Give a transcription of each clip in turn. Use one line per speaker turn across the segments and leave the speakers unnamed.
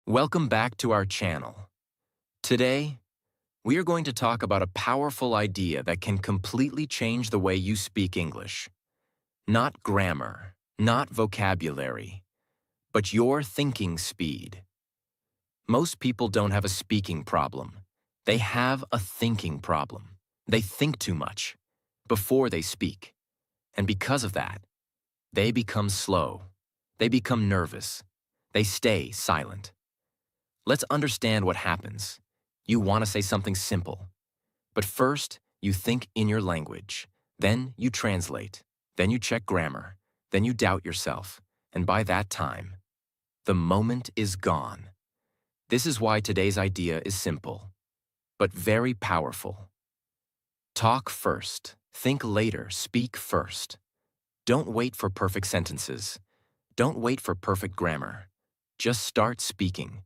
Welcome back to our channel. Today, we are going to talk about a powerful idea that can completely change the way you speak English. Not grammar, not vocabulary, but your thinking speed. Most people don't have a speaking problem. They have a thinking problem. They think too much before they speak. And because of that, they become slow. They become nervous. They stay silent. Let's understand what happens. You want to say something simple. But first, you think in your language. Then you translate. Then you check grammar. Then you doubt yourself. And by that time, the moment is gone. This is why today's idea is simple, but very powerful. Talk first. Think later. Speak first. Don't wait for perfect sentences. Don't wait for perfect grammar. Just start speaking.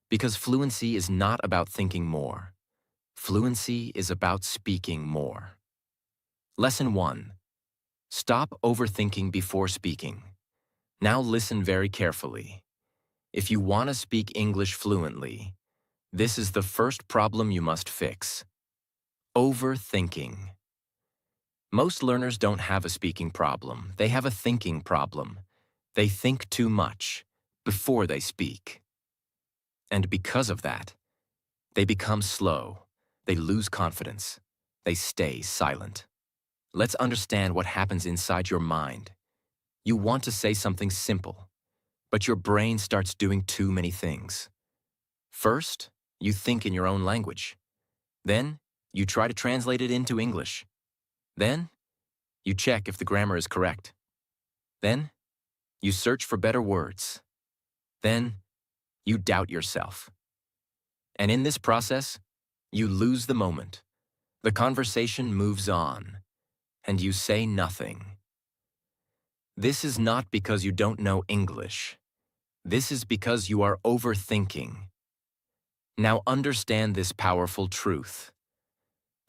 Because fluency is not about thinking more. Fluency is about speaking more. Lesson 1. Stop overthinking before speaking. Now listen very carefully. If you want to speak English fluently, this is the first problem you must fix. Overthinking. Most learners don't have a speaking problem. They have a thinking problem. They think too much before they speak. And because of that, they become slow. They lose confidence. They stay silent. Let's understand what happens inside your mind. You want to say something simple, but your brain starts doing too many things. First, you think in your own language. Then, you try to translate it into English. Then, you check if the grammar is correct. Then, you search for better words. Then, you doubt yourself. And in this process, you lose the moment. The conversation moves on, and you say nothing. This is not because you don't know English. This is because you are overthinking. Now understand this powerful truth.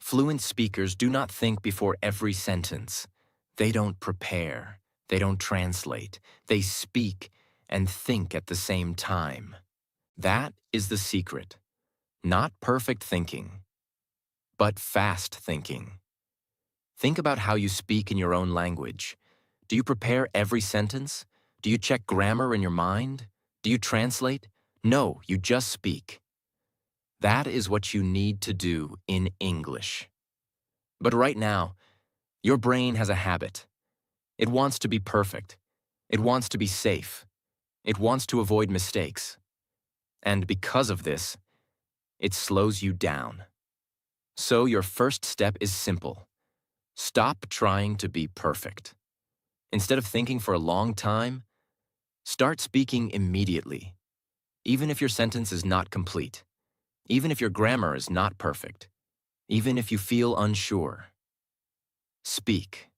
Fluent speakers do not think before every sentence. They don't prepare. They don't translate. They speak and think at the same time. That is the secret. Not perfect thinking, but fast thinking. Think about how you speak in your own language. Do you prepare every sentence? Do you check grammar in your mind? Do you translate? No, you just speak. That is what you need to do in English. But right now, your brain has a habit. It wants to be perfect. It wants to be safe. It wants to avoid mistakes. And because of this, it slows you down. So your first step is simple. Stop trying to be perfect. Instead of thinking for a long time, start speaking immediately. Even if your sentence is not complete. Even if your grammar is not perfect. Even if you feel unsure. Speak.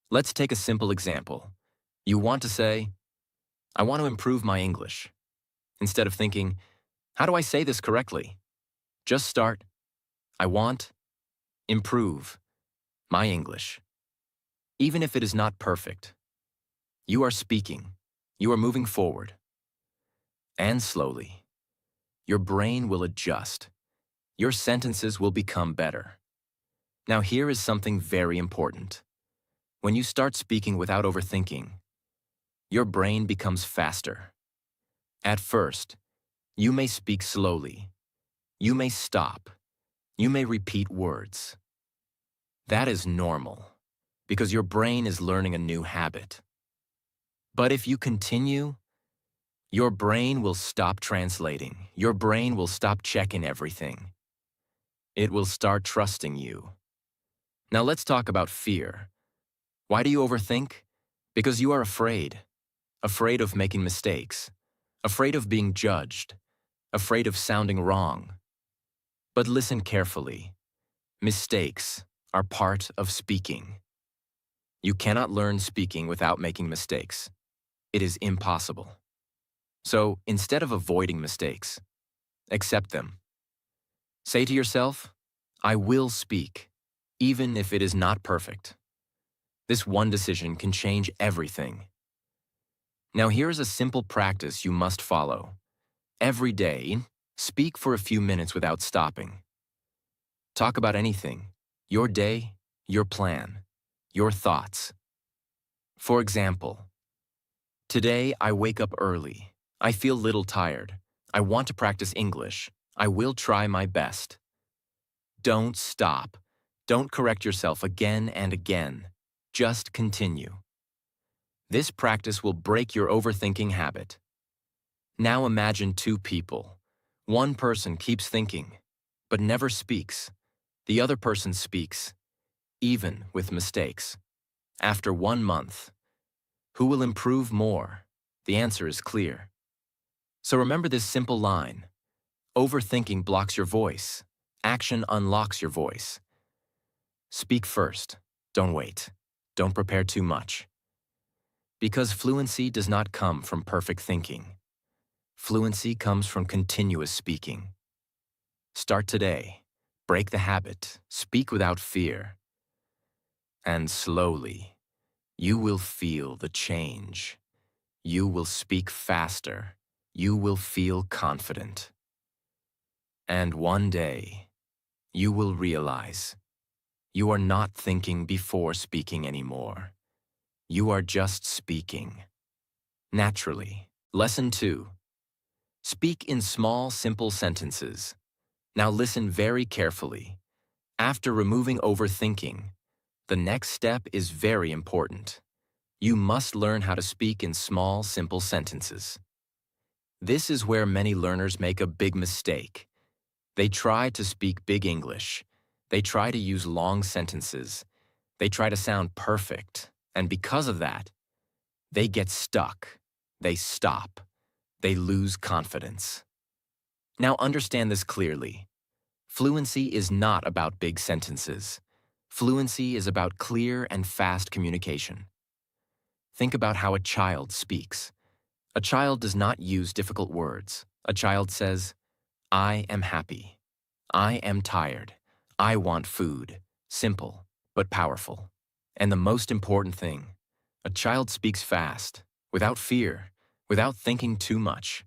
Let's take a simple example. You want to say, I want to improve my English. Instead of thinking, how do I say this correctly? Just start, I want, improve, my English. Even if it is not perfect, you are speaking, you are moving forward. And slowly, your brain will adjust. Your sentences will become better. Now here is something very important. When you start speaking without overthinking, your brain becomes faster. At first, you may speak slowly. You may stop. You may repeat words. That is normal, because your brain is learning a new habit. But if you continue, your brain will stop translating. Your brain will stop checking everything. It will start trusting you. Now let's talk about fear. Why do you overthink? Because you are afraid. Afraid of making mistakes. Afraid of being judged. Afraid of sounding wrong. But listen carefully. Mistakes are part of speaking. You cannot learn speaking without making mistakes. It is impossible. So instead of avoiding mistakes, accept them. Say to yourself, I will speak, even if it is not perfect. This one decision can change everything. Now here is a simple practice you must follow. Every day, speak for a few minutes without stopping. Talk about anything, your day, your plan, your thoughts. For example, today I wake up early. I feel little tired. I want to practice English. I will try my best. Don't stop. Don't correct yourself again and again. Just continue. This practice will break your overthinking habit. Now imagine two people. One person keeps thinking, but never speaks. The other person speaks, even with mistakes. After 1 month, who will improve more? The answer is clear. So remember this simple line. Overthinking blocks your voice. Action unlocks your voice. Speak first. Don't wait. Don't prepare too much. Because fluency does not come from perfect thinking. Fluency comes from continuous speaking. Start today. Break the habit. Speak without fear. And slowly, you will feel the change. You will speak faster. You will feel confident. And one day, you will realize you are not thinking before speaking anymore. You are just speaking. Naturally. Lesson 2. Speak in small, simple sentences. Now listen very carefully. After removing overthinking, the next step is very important. You must learn how to speak in small, simple sentences. This is where many learners make a big mistake. They try to speak big English. They try to use long sentences. They try to sound perfect. And because of that, they get stuck. They stop. They lose confidence. Now understand this clearly. Fluency is not about big sentences. Fluency is about clear and fast communication. Think about how a child speaks. A child does not use difficult words. A child says, I am happy. I am tired. I want food. Simple, but powerful. And the most important thing, a child speaks fast, without fear, without thinking too much.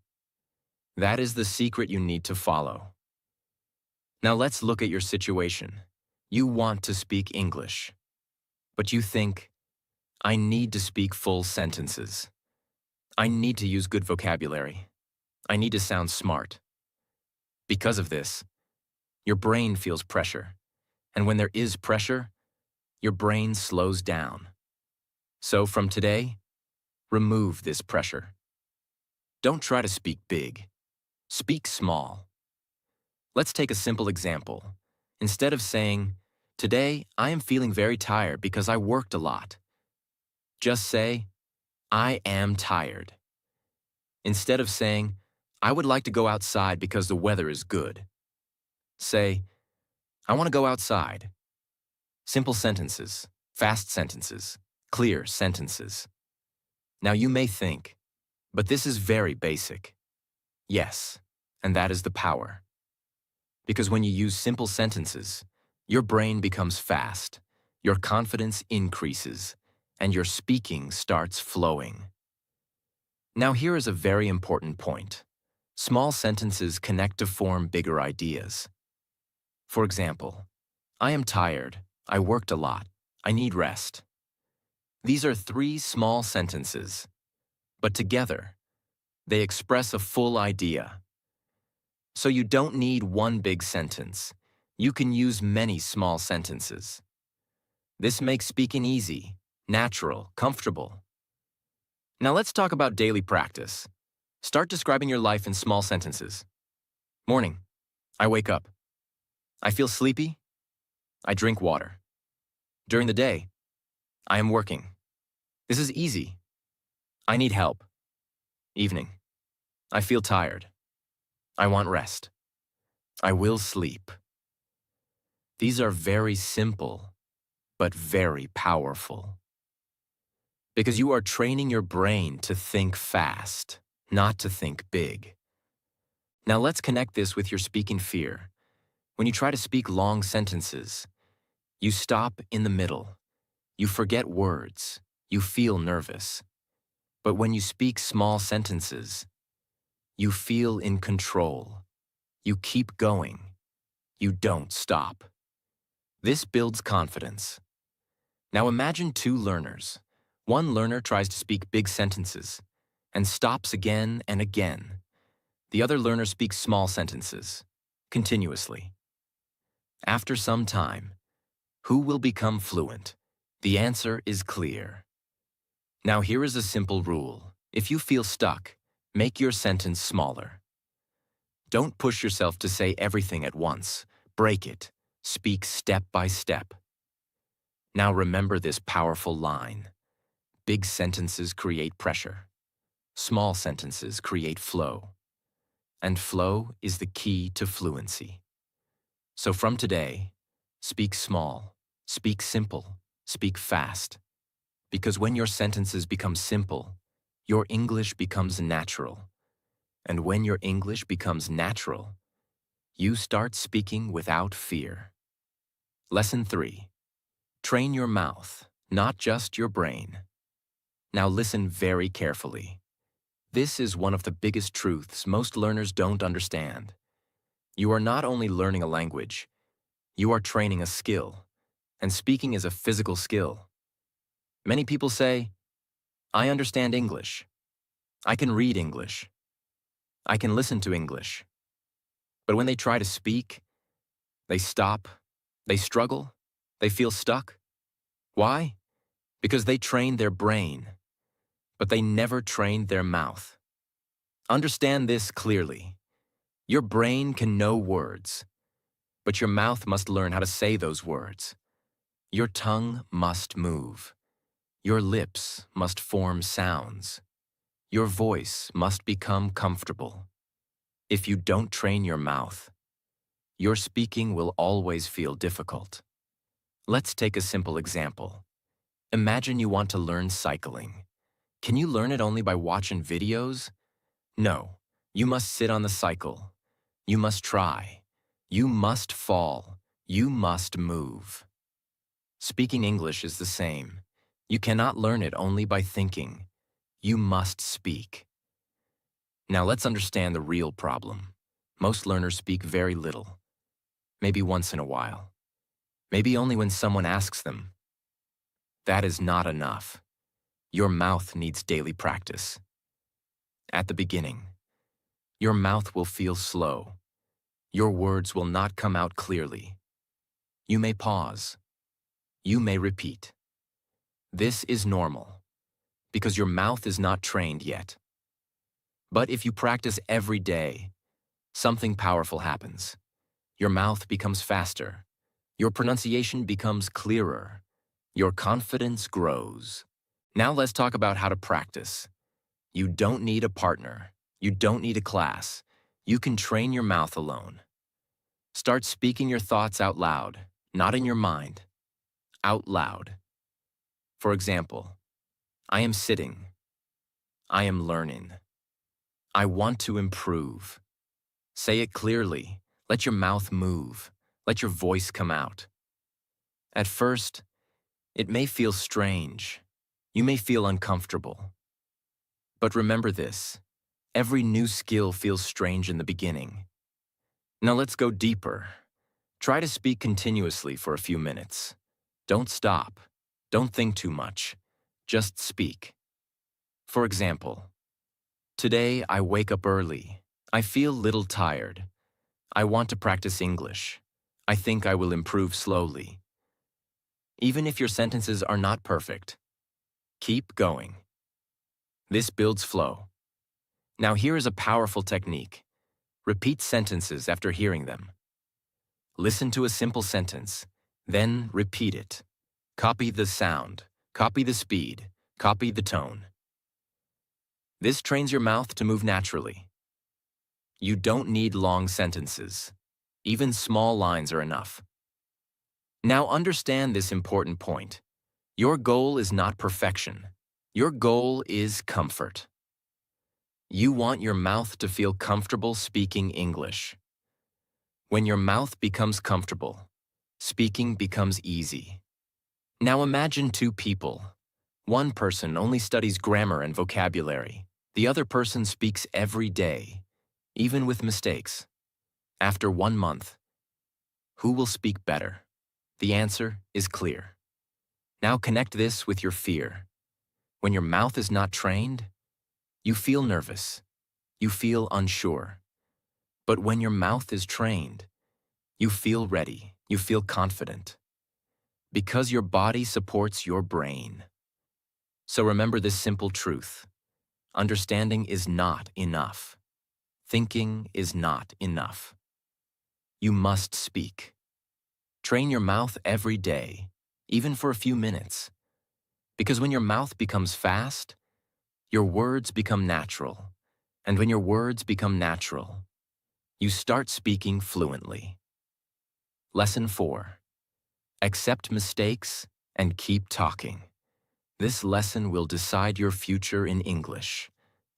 That is the secret you need to follow. Now let's look at your situation. You want to speak English, but you think, I need to speak full sentences. I need to use good vocabulary. I need to sound smart. Because of this, your brain feels pressure. And when there is pressure, your brain slows down. So from today, remove this pressure. Don't try to speak big. Speak small. Let's take a simple example. Instead of saying, today I am feeling very tired because I worked a lot, just say, I am tired. Instead of saying, I would like to go outside because the weather is good, say, I want to go outside. Simple sentences, fast sentences, clear sentences. Now you may think, but this is very basic. Yes, and that is the power. Because when you use simple sentences, your brain becomes fast, your confidence increases, and your speaking starts flowing. Now here is a very important point. Small sentences connect to form bigger ideas. For example, I am tired, I worked a lot, I need rest. These are 3 small sentences, but together, they express a full idea. So you don't need one big sentence. You can use many small sentences. This makes speaking easy, natural, comfortable. Now let's talk about daily practice. Start describing your life in small sentences. Morning, I wake up. I feel sleepy. I drink water. During the day, I am working. This is easy. I need help. Evening, I feel tired. I want rest. I will sleep. These are very simple, but very powerful. Because you are training your brain to think fast, not to think big. Now let's connect this with your speaking fear. When you try to speak long sentences, you stop in the middle. You forget words. You feel nervous. But when you speak small sentences, You feel in control. You keep going. You don't stop. This builds confidence. Now imagine two learners. One learner tries to speak big sentences and stops again and again. The other learner speaks small sentences, continuously. After some time, who will become fluent? The answer is clear. Now here is a simple rule. If you feel stuck, make your sentence smaller. Don't push yourself to say everything at once. Break it. Speak step by step. Now remember this powerful line. Big sentences create pressure. Small sentences create flow. And flow is the key to fluency. So from today, speak small, speak simple, speak fast. Because when your sentences become simple, your English becomes natural. And when your English becomes natural, you start speaking without fear. Lesson 3. Train your mouth, not just your brain. Now listen very carefully. This is one of the biggest truths most learners don't understand. You are not only learning a language, you are training a skill. And speaking is a physical skill. Many people say, I understand English. I can read English. I can listen to English. But when they try to speak, they stop, they struggle, they feel stuck. Why? Because they trained their brain, but they never trained their mouth. Understand this clearly. Your brain can know words, but your mouth must learn how to say those words. Your tongue must move. Your lips must form sounds. Your voice must become comfortable. If you don't train your mouth, your speaking will always feel difficult. Let's take a simple example. Imagine you want to learn cycling. Can you learn it only by watching videos? No, you must sit on the cycle. You must try. You must fall. You must move. Speaking English is the same. You cannot learn it only by thinking. You must speak. Now let's understand the real problem. Most learners speak very little. Maybe once in a while. Maybe only when someone asks them. That is not enough. Your mouth needs daily practice. At the beginning, your mouth will feel slow. Your words will not come out clearly. You may pause. You may repeat. This is normal, because your mouth is not trained yet. But if you practice every day, something powerful happens. Your mouth becomes faster. Your pronunciation becomes clearer. Your confidence grows. Now let's talk about how to practice. You don't need a partner. You don't need a class. You can train your mouth alone. Start speaking your thoughts out loud, not in your mind. Out loud. For example, I am sitting. I am learning. I want to improve. Say it clearly. Let your mouth move. Let your voice come out. At first, it may feel strange. You may feel uncomfortable. But remember this. Every new skill feels strange in the beginning. Now let's go deeper. Try to speak continuously for a few minutes. Don't stop. Don't think too much. Just speak. For example, today I wake up early. I feel a little tired. I want to practice English. I think I will improve slowly. Even if your sentences are not perfect, keep going. This builds flow. Now here is a powerful technique. Repeat sentences after hearing them. Listen to a simple sentence, then repeat it. Copy the sound, copy the speed, copy the tone. This trains your mouth to move naturally. You don't need long sentences. Even small lines are enough. Now understand this important point. Your goal is not perfection. Your goal is comfort. You want your mouth to feel comfortable speaking English. When your mouth becomes comfortable, speaking becomes easy. Now imagine two people. One person only studies grammar and vocabulary. The other person speaks every day. even with mistakes. After 1 month, who will speak better? The answer is clear. Now connect this with your fear. When your mouth is not trained, you feel nervous. You feel unsure. But when your mouth is trained, you feel ready. You feel confident. Because your body supports your brain. So remember this simple truth. Understanding is not enough. Thinking is not enough. You must speak. Train your mouth every day, even for a few minutes. Because when your mouth becomes fast, your words become natural. And when your words become natural, you start speaking fluently. Lesson 4. Accept mistakes and keep talking. This lesson will decide your future in English.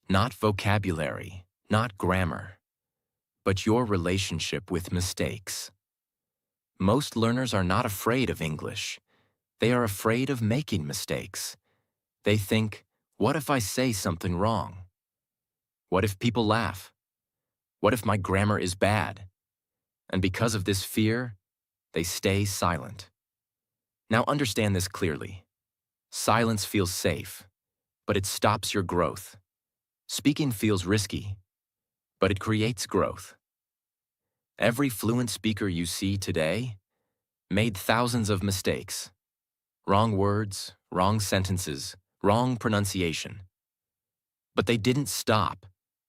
Not vocabulary, not grammar, but your relationship with mistakes. Most learners are not afraid of English. They are afraid of making mistakes. They think, what if I say something wrong? What if people laugh? What if my grammar is bad? And because of this fear, they stay silent. Now understand this clearly. Silence feels safe, but it stops your growth. Speaking feels risky, but it creates growth. Every fluent speaker you see today made thousands of mistakes. Wrong words, wrong sentences, wrong pronunciation. But they didn't stop.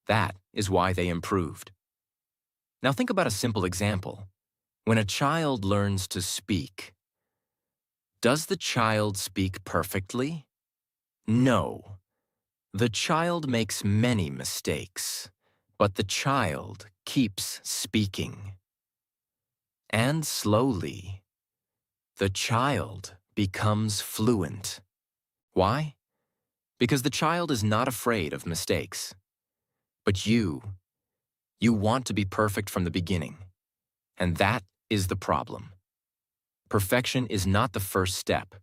That is why they improved. Now think about a simple example. When a child learns to speak, does the child speak perfectly? No. The child makes many mistakes, but the child keeps speaking. And slowly, the child becomes fluent. Why? Because the child is not afraid of mistakes. But you want to be perfect from the beginning. And that is the problem. Perfection is not the first step.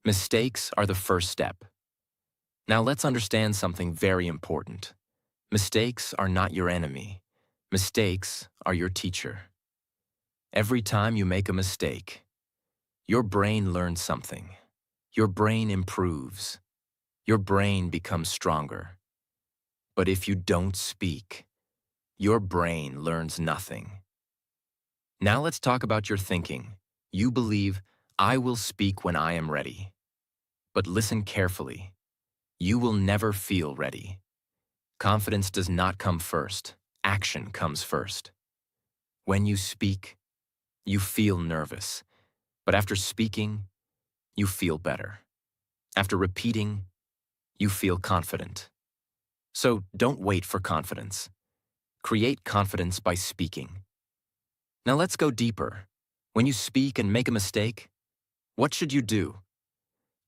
Mistakes are the first step. Now let's understand something very important. Mistakes are not your enemy. Mistakes are your teacher. Every time you make a mistake, your brain learns something. Your brain improves. Your brain becomes stronger. But if you don't speak, your brain learns nothing. Now let's talk about your thinking. You believe, I will speak when I am ready. But listen carefully. You will never feel ready. Confidence does not come first. Action comes first. When you speak, you feel nervous. But after speaking, you feel better. After repeating, you feel confident. So don't wait for confidence. Create confidence by speaking. Now let's go deeper. When you speak and make a mistake, what should you do?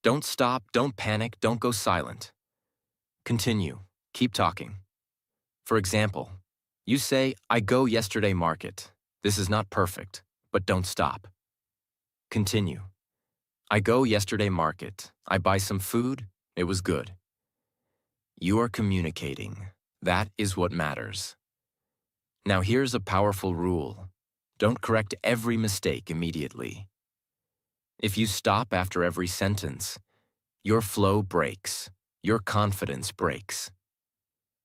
Don't stop, don't panic, don't go silent. Continue. Keep talking. For example, you say, I go yesterday market. This is not perfect, but don't stop. Continue. I go yesterday market. I buy some food. It was good. You are communicating. That is what matters. Now here's a powerful rule. Don't correct every mistake immediately. If you stop after every sentence, your flow breaks. Your confidence breaks.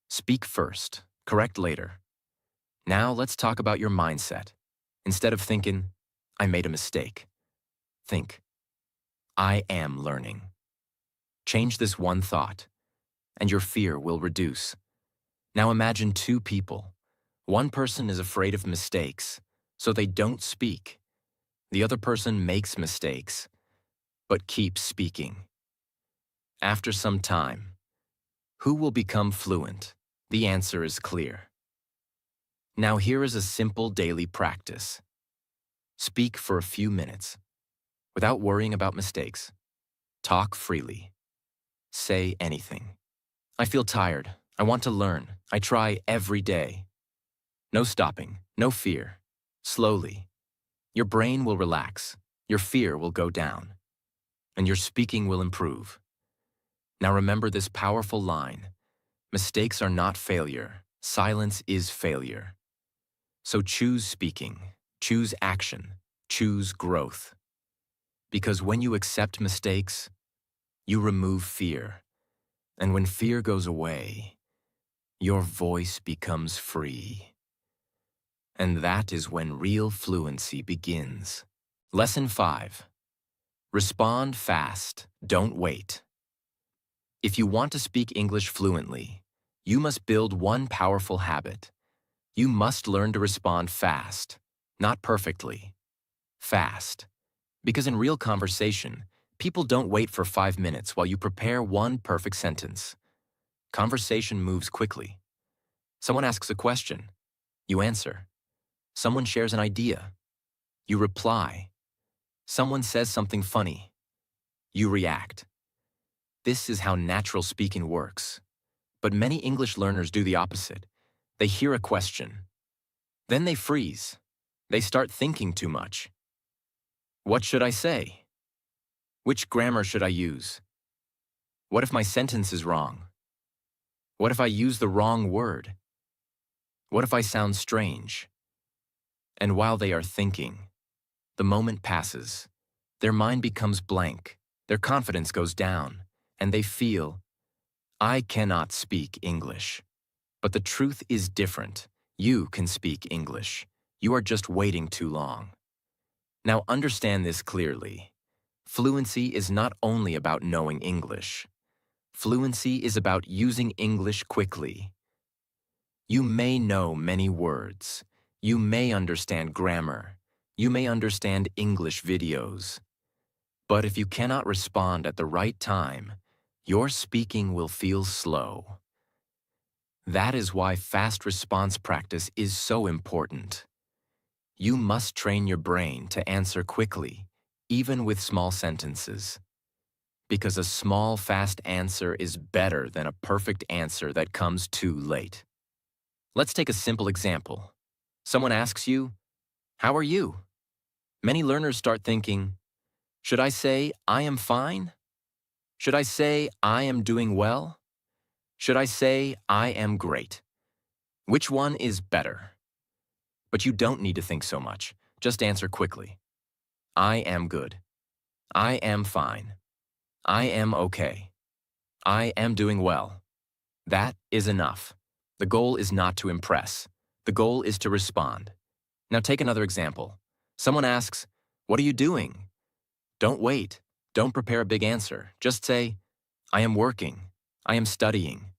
Speak first. Correct later. Now let's talk about your mindset. Instead of thinking, I made a mistake, think, I am learning. Change this one thought, and your fear will reduce. Now imagine two people. One person is afraid of mistakes, so they don't speak. The other person makes mistakes, but keeps speaking. After some time, who will become fluent? The answer is clear. Now here is a simple daily practice. Speak for a few minutes, without worrying about mistakes. Talk freely. Say anything. I feel tired. I want to learn. I try every day. No stopping, no fear. Slowly. Your brain will relax. Your fear will go down. And your speaking will improve. Now remember this powerful line. Mistakes are not failure. Silence is failure. So choose speaking, choose action, choose growth. Because when you accept mistakes, you remove fear. And when fear goes away, your voice becomes free. And that is when real fluency begins. Lesson 5. Respond fast, don't wait. If you want to speak English fluently, you must build one powerful habit. You must learn to respond fast, not perfectly. Fast. Because in real conversation, people don't wait for 5 minutes while you prepare one perfect sentence. Conversation moves quickly. Someone asks a question. You answer. Someone shares an idea. You reply. Someone says something funny. You react. This is how natural speaking works. But many English learners do the opposite. They hear a question. Then they freeze. They start thinking too much. What should I say? Which grammar should I use? What if my sentence is wrong? What if I use the wrong word? What if I sound strange? And while they are thinking, the moment passes. Their mind becomes blank. Their confidence goes down. And they feel, I cannot speak English. But the truth is different. You can speak English. You are just waiting too long. Now understand this clearly. Fluency is not only about knowing English. Fluency is about using English quickly. You may know many words. You may understand grammar. You may understand English videos. But if you cannot respond at the right time, your speaking will feel slow. That is why fast response practice is so important. You must train your brain to answer quickly, even with small sentences. Because a small, fast answer is better than a perfect answer that comes too late. Let's take a simple example. Someone asks you, "How are you?" Many learners start thinking, should I say, "I am fine"? Should I say, "I am doing well"? Should I say, "I am great"? Which one is better? But you don't need to think so much. Just answer quickly. I am good. I am fine. I am okay. I am doing well. That is enough. The goal is not to impress. The goal is to respond. Now take another example. Someone asks, "What are you doing?" Don't wait. Don't prepare a big answer. Just say, I am working. I am studying.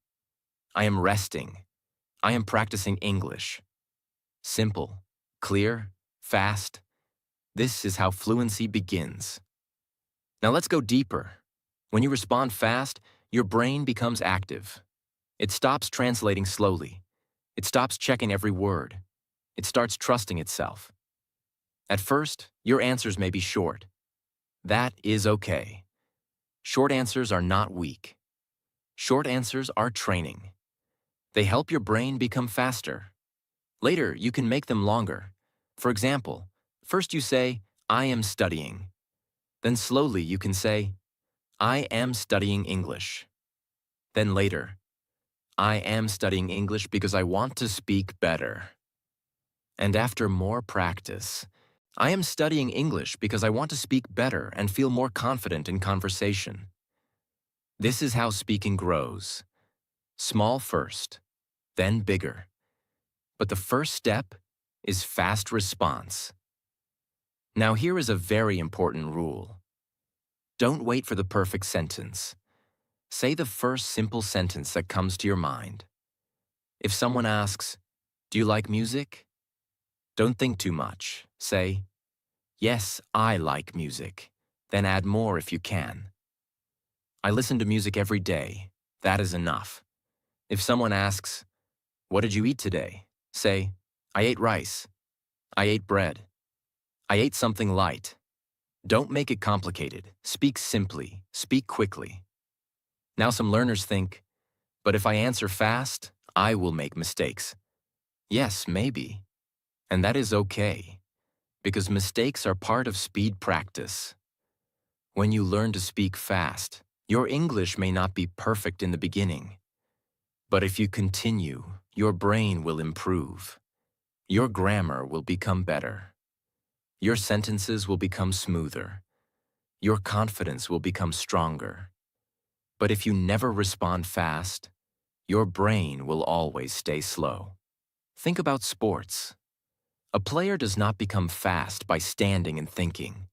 I am resting. I am practicing English. Simple, clear, fast. This is how fluency begins. Now let's go deeper. When you respond fast, your brain becomes active. It stops translating slowly. It stops checking every word. It starts trusting itself. At first, your answers may be short. That is okay. Short answers are not weak. Short answers are training. They help your brain become faster. Later, you can make them longer. For example, first you say, I am studying. Then slowly you can say, I am studying English. Then later, I am studying English because I want to speak better. And after more practice, I am studying English because I want to speak better and feel more confident in conversation. This is how speaking grows. Small first, then bigger. But the first step is fast response. Now here is a very important rule. Don't wait for the perfect sentence. Say the first simple sentence that comes to your mind. If someone asks, do you like music? Don't think too much. Say, yes, I like music. Then add more if you can. I listen to music every day. That is enough. If someone asks, what did you eat today? Say, I ate rice. I ate bread. I ate something light. Don't make it complicated. Speak simply. Speak quickly. Now some learners think, but if I answer fast, I will make mistakes. Yes, maybe. And that is okay, because mistakes are part of speed practice. When you learn to speak fast, your English may not be perfect in the beginning. But if you continue, your brain will improve. Your grammar will become better. Your sentences will become smoother. Your confidence will become stronger. But if you never respond fast, your brain will always stay slow. Think about sports. A player does not become fast by standing and thinking.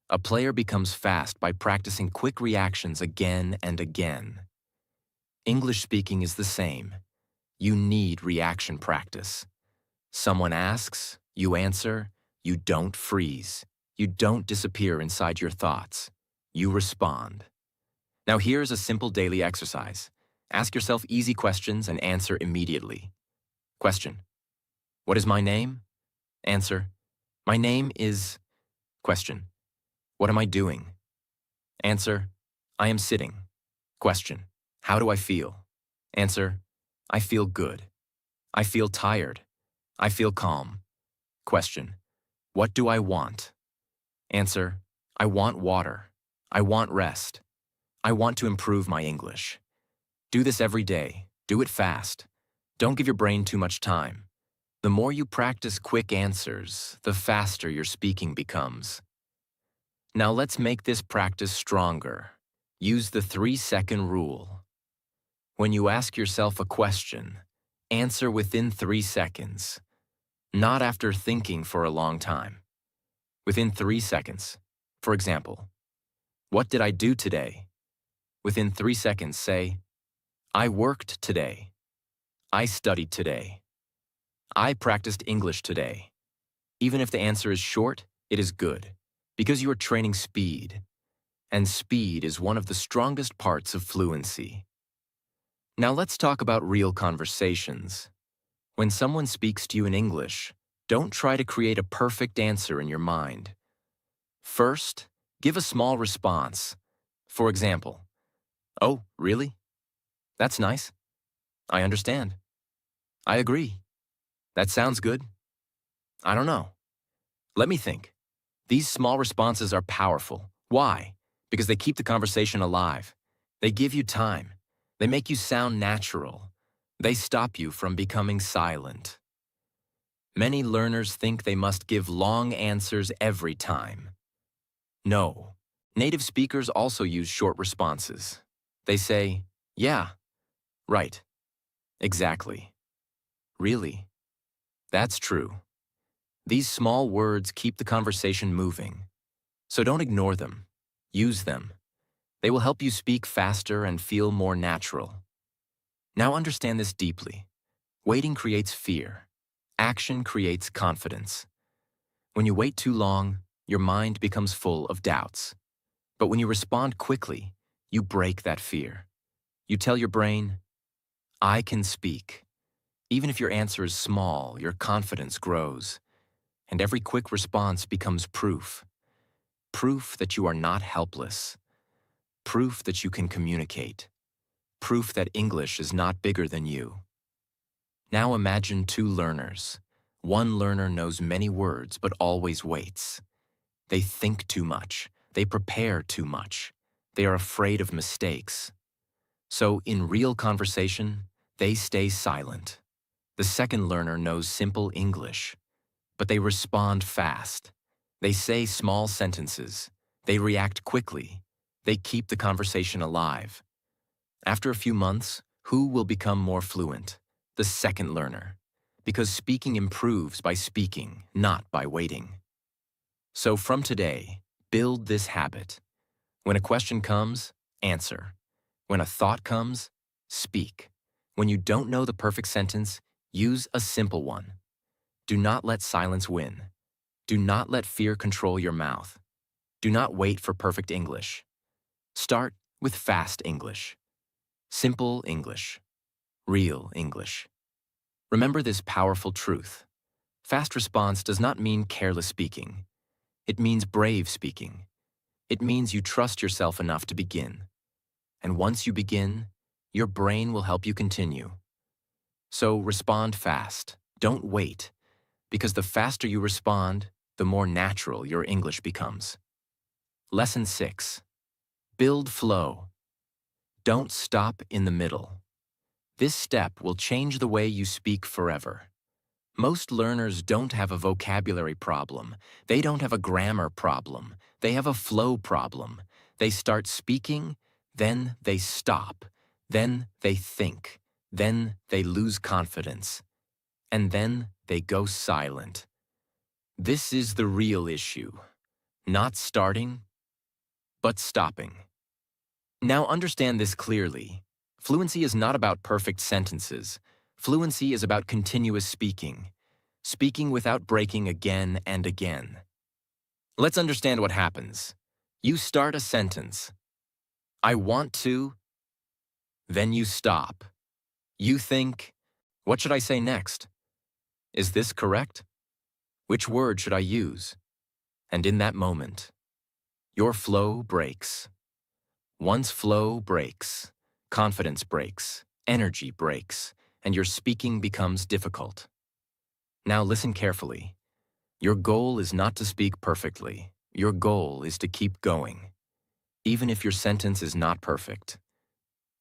A player becomes fast by practicing quick reactions again and again. English speaking is the same. You need reaction practice. Someone asks, you answer, you don't freeze. You don't disappear inside your thoughts. You respond. Now here's a simple daily exercise. Ask yourself easy questions and answer immediately. Question: what is my name? Answer: my name is... Question: what am I doing? Answer: I am sitting. Question: how do I feel? Answer: I feel good. I feel tired. I feel calm. Question: what do I want? Answer: I want water. I want rest. I want to improve my English. Do this every day. Do it fast. Don't give your brain too much time. The more you practice quick answers, the faster your speaking becomes. Now let's make this practice stronger. Use the 3-second rule. When you ask yourself a question, answer within 3 seconds, not after thinking for a long time. Within 3 seconds. For example, what did I do today? Within 3 seconds, say, I worked today. I studied today. I practiced English today. Even if the answer is short, it is good, because you are training speed, and speed is one of the strongest parts of fluency. Now let's talk about real conversations. When someone speaks to you in English, don't try to create a perfect answer in your mind. First, give a small response. For example, oh, really? That's nice. I understand. I agree. That sounds good. I don't know. Let me think. These small responses are powerful. Why? Because they keep the conversation alive. They give you time. They make you sound natural. They stop you from becoming silent. Many learners think they must give long answers every time. No. Native speakers also use short responses. They say, yeah, right, exactly, really, that's true. These small words keep the conversation moving. So don't ignore them. Use them. They will help you speak faster and feel more natural. Now understand this deeply. Waiting creates fear. Action creates confidence. When you wait too long, your mind becomes full of doubts. But when you respond quickly, you break that fear. You tell your brain, I can speak. Even if your answer is small, your confidence grows. And every quick response becomes proof. Proof that you are not helpless. Proof that you can communicate. Proof that English is not bigger than you. Now imagine 2 learners. One learner knows many words but always waits. They think too much. They prepare too much. They are afraid of mistakes. So in real conversation, they stay silent. The second learner knows simple English, but they respond fast. They say small sentences. They react quickly. They keep the conversation alive. After a few months, who will become more fluent? The second learner. Because speaking improves by speaking, not by waiting. So from today, build this habit. When a question comes, answer. When a thought comes, speak. When you don't know the perfect sentence, use a simple one. Do not let silence win. Do not let fear control your mouth. Do not wait for perfect English. Start with fast English. Simple English. Real English. Remember this powerful truth. Fast response does not mean careless speaking. It means brave speaking. It means you trust yourself enough to begin. And once you begin, your brain will help you continue. So respond fast. Don't wait. Because the faster you respond, the more natural your English becomes. Lesson 6. Build flow. Don't stop in the middle. This step will change the way you speak forever. Most learners don't have a vocabulary problem. They don't have a grammar problem. They have a flow problem. They start speaking, then they stop. Then they think. Then they lose confidence. And then they go silent. This is the real issue. Not starting, but stopping. Now understand this clearly. Fluency is not about perfect sentences. Fluency is about continuous speaking. Speaking without breaking again and again. Let's understand what happens. You start a sentence. I want to. Then you stop. You think, what should I say next? Is this correct? Which word should I use? And in that moment, your flow breaks. Once flow breaks, confidence breaks, energy breaks, and your speaking becomes difficult. Now listen carefully. Your goal is not to speak perfectly. Your goal is to keep going. Even if your sentence is not perfect.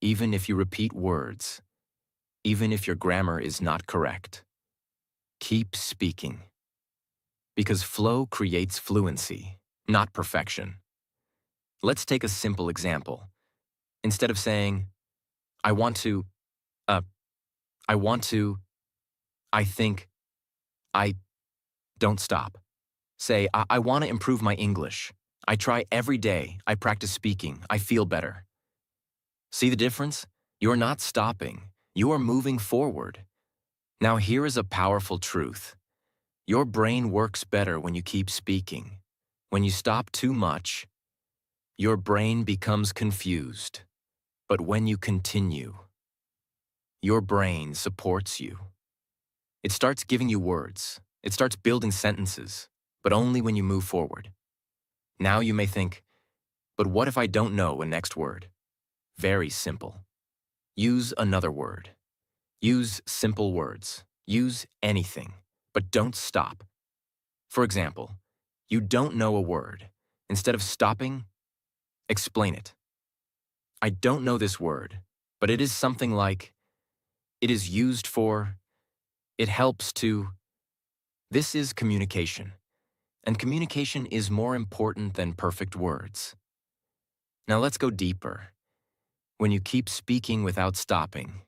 Even if you repeat words. Even if your grammar is not correct. Keep speaking. Because flow creates fluency, not perfection. Let's take a simple example. Instead of saying, I want to, I think, don't stop. Say, I want to improve my English. I try every day. I practice speaking. I feel better. See the difference? You're not stopping. You are moving forward. Now here is a powerful truth. Your brain works better when you keep speaking. When you stop too much, your brain becomes confused. But when you continue, your brain supports you. It starts giving you words. It starts building sentences, but only when you move forward. Now you may think, but what if I don't know a next word? Very simple. Use another word. Use simple words. Use anything, but don't stop. For example, you don't know a word. Instead of stopping, explain it. I don't know this word, but it is something like, it is used for, it helps to. This is communication, and communication is more important than perfect words. Now let's go deeper. When you keep speaking without stopping,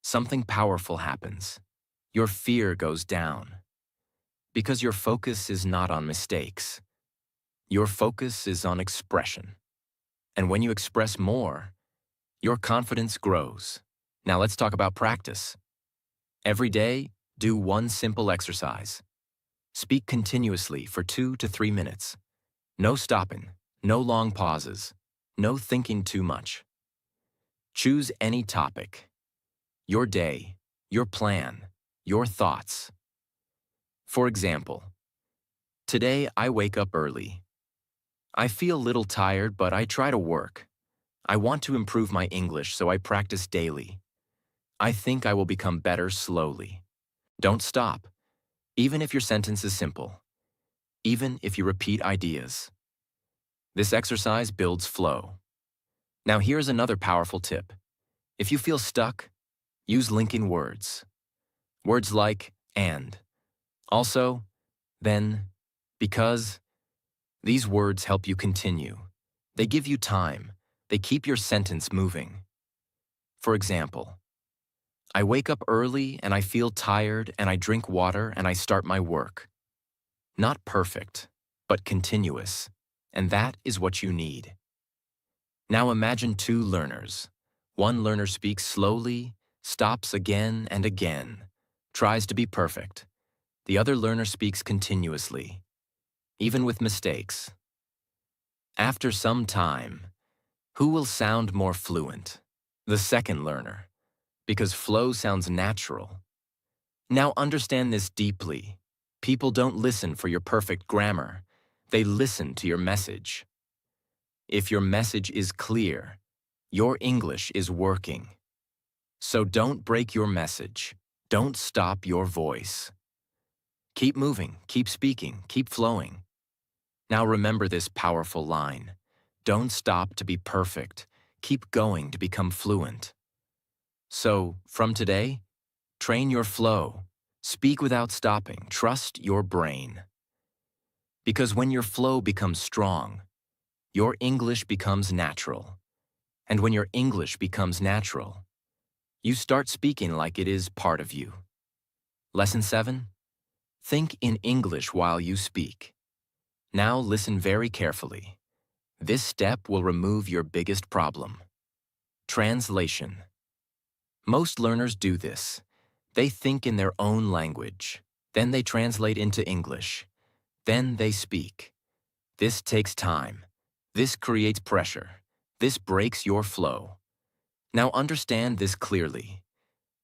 something powerful happens. Your fear goes down. Because your focus is not on mistakes. Your focus is on expression. And when you express more, your confidence grows. Now let's talk about practice. Every day, do one simple exercise. Speak continuously for 2 to 3 minutes. No stopping, no long pauses, no thinking too much. Choose any topic. Your day, your plan, your thoughts. For example, today I wake up early. I feel a little tired, but I try to work. I want to improve my English, so I practice daily. I think I will become better slowly. Don't stop, even if your sentence is simple, even if you repeat ideas. This exercise builds flow. Now here's another powerful tip. If you feel stuck, use linking words. Words like and, also, then, because. These words help you continue. They give you time. They keep your sentence moving. For example, I wake up early and I feel tired and I drink water and I start my work. Not perfect, but continuous. And that is what you need. Now imagine 2 learners. One learner speaks slowly, stops again and again, tries to be perfect. The other learner speaks continuously, even with mistakes. After some time, who will sound more fluent? The second learner, because flow sounds natural. Now understand this deeply. People don't listen for your perfect grammar. They listen to your message. If your message is clear, your English is working. So don't break your message. Don't stop your voice. Keep moving, keep speaking, keep flowing. Now remember this powerful line. Don't stop to be perfect. Keep going to become fluent. So, from today, train your flow. Speak without stopping. Trust your brain. Because when your flow becomes strong, your English becomes natural. And when your English becomes natural, you start speaking like it is part of you. Lesson 7. Think in English while you speak. Now listen very carefully. This step will remove your biggest problem. Translation. Most learners do this. They think in their own language. Then they translate into English. Then they speak. This takes time. This creates pressure. This breaks your flow. Now understand this clearly.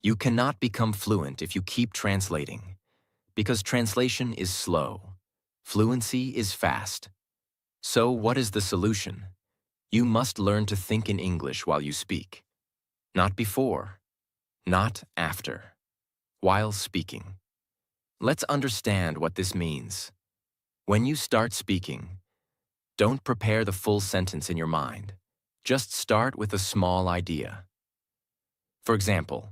You cannot become fluent if you keep translating, because translation is slow. Fluency is fast. So what is the solution? You must learn to think in English while you speak. Not before, not after. While speaking. Let's understand what this means. When you start speaking, don't prepare the full sentence in your mind. Just start with a small idea. For example,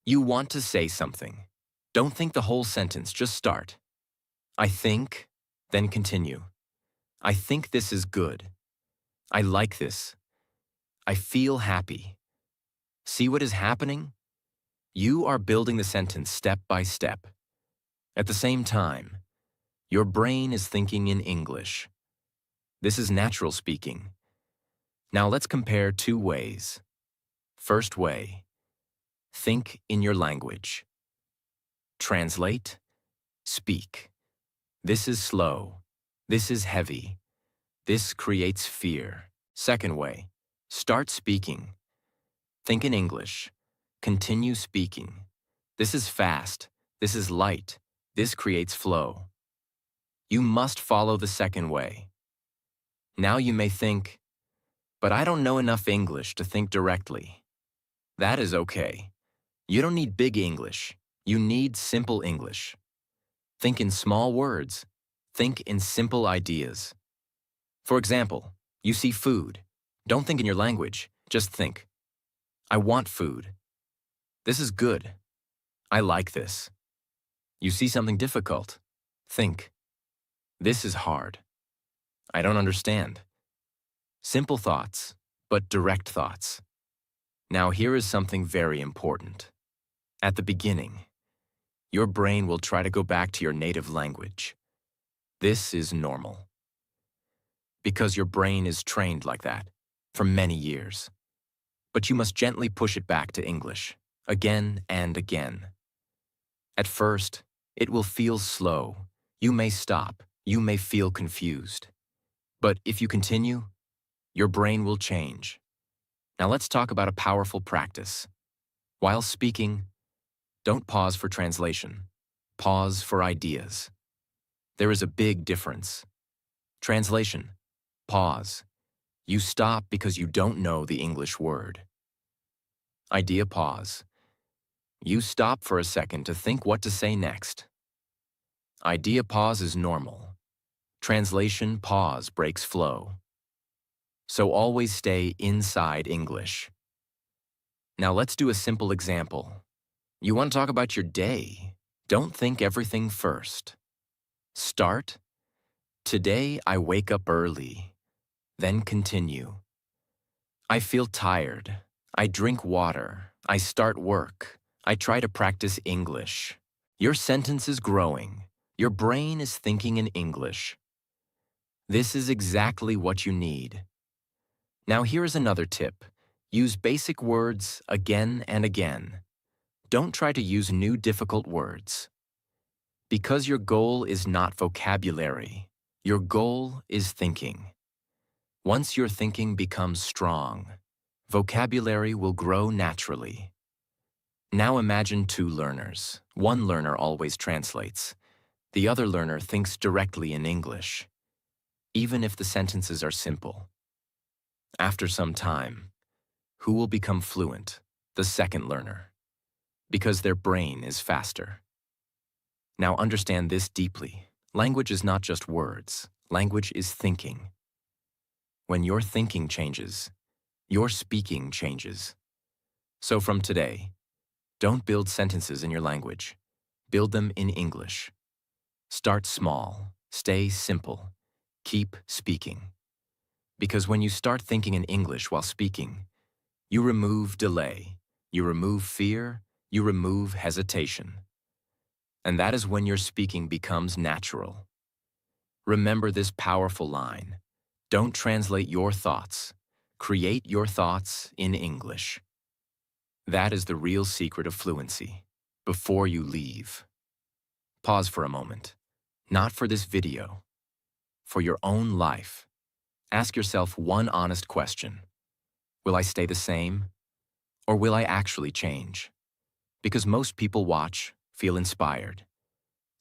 you want to say something. Don't think the whole sentence, just start. I think, then continue. I think this is good. I like this. I feel happy. See what is happening? You are building the sentence step by step. At the same time, your brain is thinking in English. This is natural speaking. Now let's compare two ways. First way, think in your language. Translate, speak. This is slow. This is heavy. This creates fear. Second way, start speaking. Think in English. Continue speaking. This is fast. This is light. This creates flow. You must follow the second way. Now you may think, but I don't know enough English to think directly. That is okay. You don't need big English. You need simple English. Think in small words. Think in simple ideas. For example, you see food. Don't think in your language. Just think. I want food. This is good. I like this. You see something difficult. Think. This is hard. I don't understand. Simple thoughts, but direct thoughts. Now here is something very important. At the beginning, your brain will try to go back to your native language. This is normal. Because your brain is trained like that for many years. But you must gently push it back to English, again and again. At first, it will feel slow. You may stop. You may feel confused. But if you continue, your brain will change. Now let's talk about a powerful practice. While speaking, don't pause for translation. Pause for ideas. There is a big difference. Translation. Pause. You stop because you don't know the English word. Idea pause. You stop for a second to think what to say next. Idea pause is normal. Translation pause breaks flow. So always stay inside English. Now let's do a simple example. You want to talk about your day. Don't think everything first. Start. Today I wake up early. Then continue. I feel tired. I drink water. I start work. I try to practice English. Your sentence is growing. Your brain is thinking in English. This is exactly what you need. Now here is another tip. Use basic words again and again. Don't try to use new difficult words. Because your goal is not vocabulary. Your goal is thinking. Once your thinking becomes strong, vocabulary will grow naturally. Now imagine two learners. One learner always translates. The other learner thinks directly in English, even if the sentences are simple. After some time, who will become fluent? The second learner, because their brain is faster. Now understand this deeply. Language is not just words. Language is thinking. When your thinking changes, your speaking changes. So from today, Don't build sentences in your language. Build them in English. Start small. Stay simple. Keep speaking. Because when you start thinking in English while speaking, you remove delay, you remove fear, you remove hesitation. And that is when your speaking becomes natural. Remember this powerful line. Don't translate your thoughts. Create your thoughts in English. That is the real secret of fluency. Before you leave, pause for a moment. Not for this video. For your own life. Ask yourself one honest question. Will I stay the same? Or will I actually change? Because most people watch, feel inspired,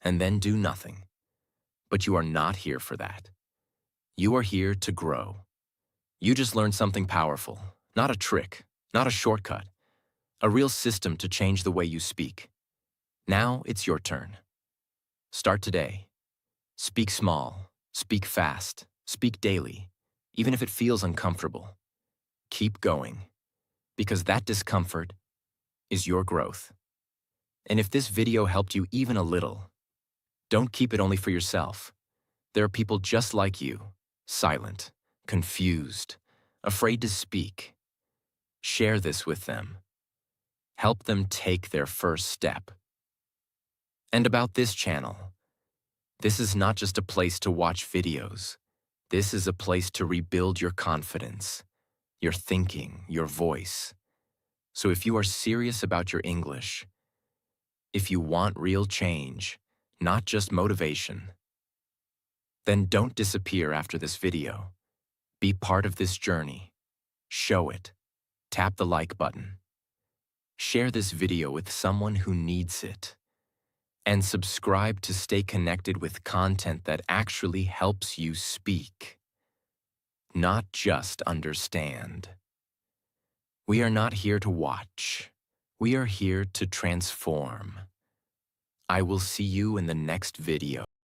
and then do nothing. But you are not here for that. You are here to grow. You just learned something powerful, not a trick, not a shortcut, a real system to change the way you speak. Now it's your turn. Start today. Speak small, speak fast, speak daily, even if it feels uncomfortable. Keep going, because that discomfort is your growth. And if this video helped you even a little, don't keep it only for yourself. There are people just like you, silent, confused, afraid to speak. Share this with them. Help them take their first step. And about this channel, this is not just a place to watch videos. This is a place to rebuild your confidence, your thinking, your voice. So if you are serious about your English, if you want real change, not just motivation, then don't disappear after this video. Be part of this journey. Show it. Tap the like button. Share this video with someone who needs it. And subscribe to stay connected with content that actually helps you speak, not just understand. We are not here to watch. We are here to transform. I will see you in the next video.